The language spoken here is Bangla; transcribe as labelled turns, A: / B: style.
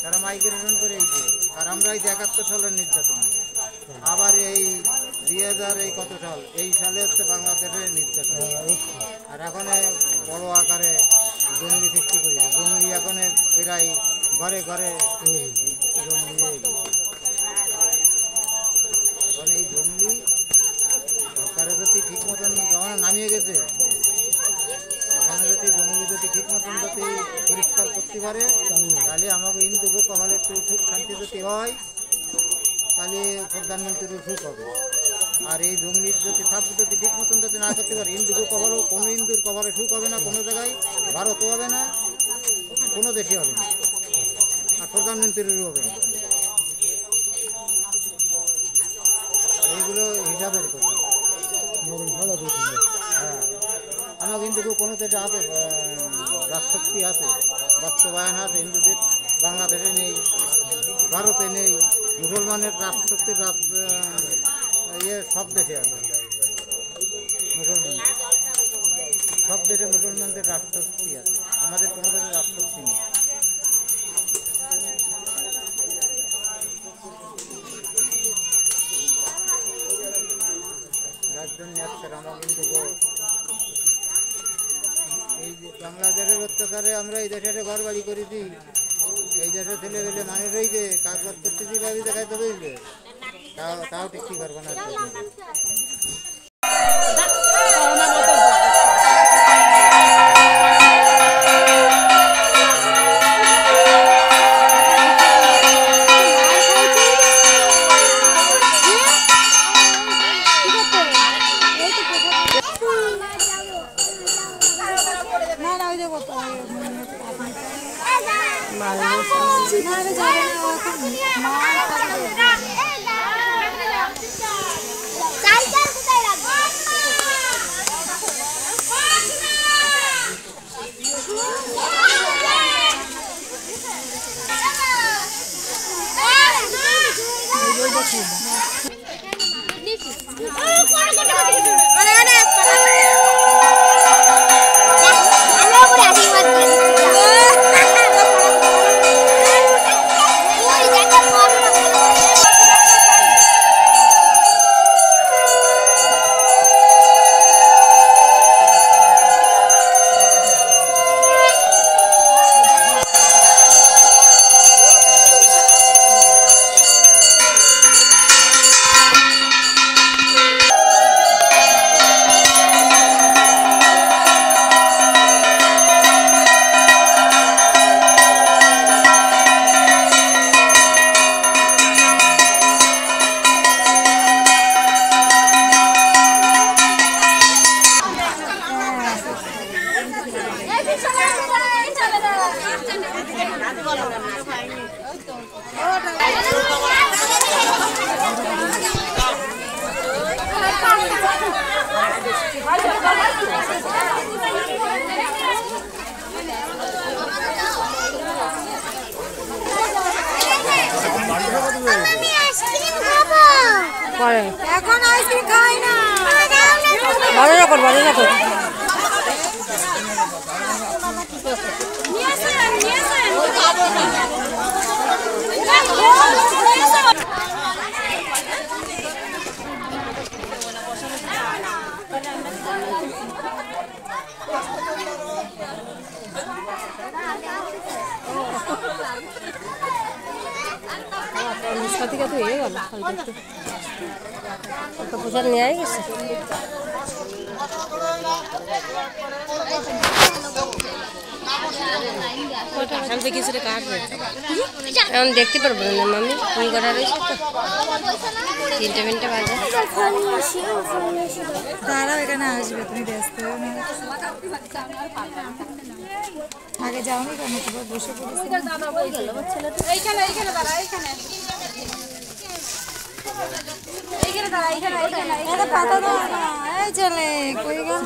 A: তারা মাইগ্রেশন করে এইছে আর আমরা এই ৭১ সালের নির্যাতন আবার এই ২০০০ এই কত সাল এই সালে হচ্ছে বাংলাদেশের নির্যাতন আর এখন বড় আকারে জঙ্গলি সৃষ্টি করেছে জঙ্গলি এখন প্রায় ঘরে ঘরে জঙ্গলি এখন এই জঙ্গলি সরকারে যদি ঠিক মতন যখন নামিয়ে গেছে এখানে যদি জঙ্গলি যদি ঠিক মতন যদি পরিষ্কার করতে পারে তাহলে আমাকে হিন্দু কপালে একটু সুখ শান্তি যদি হয় তাহলে প্রধানমন্ত্রীর সুখ হবে আর এই জঙ্গলির যদি সাপ যদি ঠিক মতন যদি না করতে পারে হিন্দু কপালও কোনো হিন্দুর কপালে সুখ হবে না কোনো জায়গায় ভারতও হবে না কোনো দেশে হবে না আর প্রধানমন্ত্রীরও হবে না এইগুলো হিসাবের কথা হ্যাঁ আমার হিন্দুকে কোনো দেশে আছে রাজশক্তি আছে বাস্তবায়ন আছে হিন্দুদের বাংলাদেশে নেই ভারতে নেই মুসলমানের রাজশক্তির ইয়ে সব দেশে আছে মুসলমান সব দেশে মুসলমানদের রাজশক্তি আছে আমাদের কোনো দেশে রাজশক্তি নেই যার জন্য আজকের আমার কিন্তু এই বাংলাদেশের অত্যাচারে আমরা এই দেশে ঘর বাড়ি করেছি এই দেশে ছেলে পেলে মানুষ রয়েছে কাজবাজ করতেছি ভাবি দেখাইতে বুঝলে তাও ঠিক কি করবো না
B: করে
C: এখন আইসক্রিম খাই না
B: ভালো রাখো ভালো রাখো থেকে তো হয়ে গেল প্রসাদ নিয়ে গেছে এখন দেখতে পারবো না মামি ফোন করা রয়েছে তো 3টা বাজে
C: দাঁড়াও এখানে আসবে তুমি ব্যস্ত হও না আগে যাওনি কেন তোমার বসে পড়েছে পাতা দাও না এই চলে কই গেল